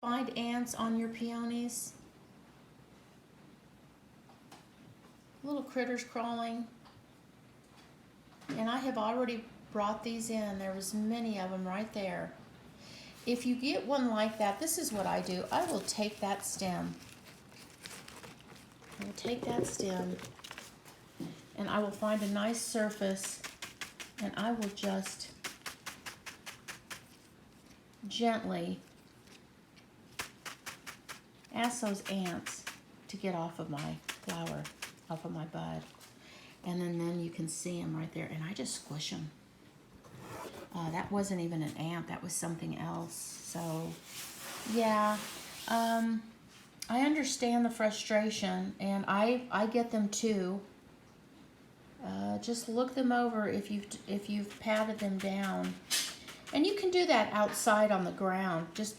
find ants on your peonies? Little critters crawling. And I have already brought these in. There was many of them right there. If you get one like that, this is what I do. I will take that stem. I will take that stem and I will find a nice surface and I will just gently ask those ants to get off of my flower, off of my bud. And then you can see them right there, and I just squish them. That wasn't even an ant, that was something else. So, yeah, I understand the frustration, and I get them too. Just look them over if you've patted them down. And you can do that outside on the ground, just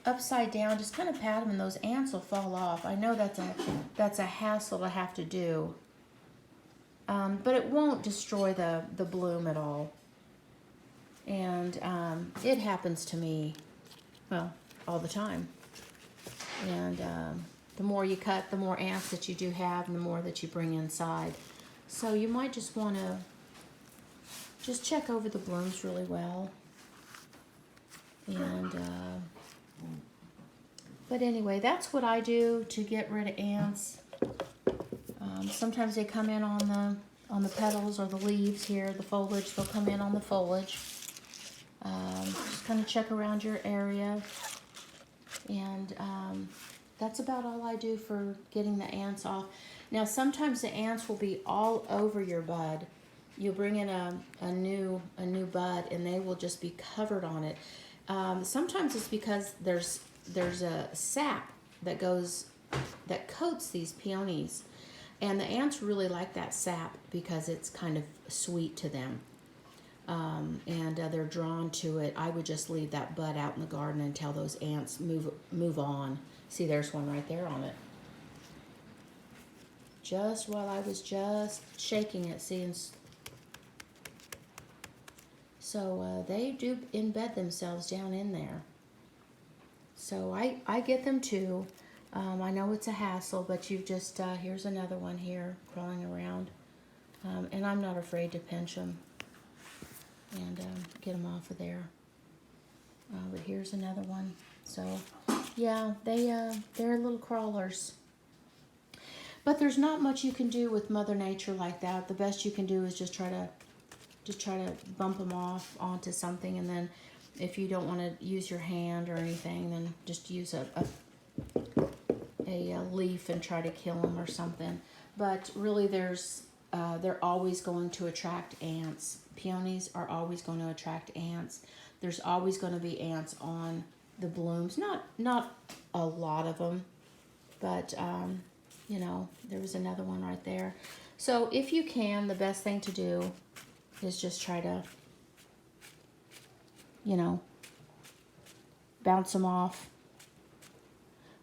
upside down, just kind of pat them and those ants will fall off. I know that's a hassle to have to do. But it won't destroy the bloom at all. And it happens to me, well, all the time. And the more you cut, the more ants that you do have and the more that you bring inside. So you might just want to just check over the blooms really well. And but anyway, that's what I do to get rid of ants. Sometimes they come in on the petals or the leaves here, the foliage. They'll come in on the foliage. Just kind of check around your area. And that's about all I do for getting the ants off. Now, sometimes the ants will be all over your bud. You'll bring in a new bud, and they will just be covered on it. Sometimes it's because there's a sap that coats these peonies, and the ants really like that sap because it's kind of sweet to them, and they're drawn to it. I would just leave that bud out in the garden until those ants move on. See, there's one right there on it. Just while I was just shaking it, see, and so they do embed themselves down in there. So I get them too. I know it's a hassle, but you've just, here's another one here crawling around. And I'm not afraid to pinch them and get them off of there. But here's another one. So yeah, they're little crawlers. But there's not much you can do with Mother Nature like that. The best you can do is just try to bump them off onto something, and then if you don't want to use your hand or anything, then just use a leaf and try to kill them or something. But really, they're always going to attract ants. Peonies are always going to attract ants. There's always going to be ants on the blooms. Not a lot of them, but you know, there was another one right there. So if you can, the best thing to do is just try to, you know, bounce them off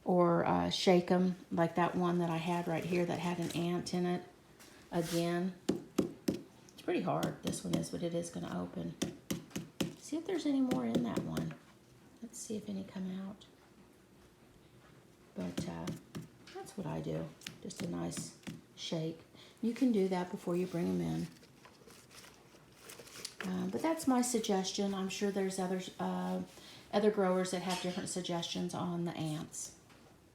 or shake them, like that one that I had right here that had an ant in it. Again, it's pretty hard, this one is, but it is going to open. See if there's any more in that one. Let's see if any come out. But that's what I do, just a nice shake. You can do that before you bring them in. But that's my suggestion. I'm sure there's other growers that have different suggestions on the ants.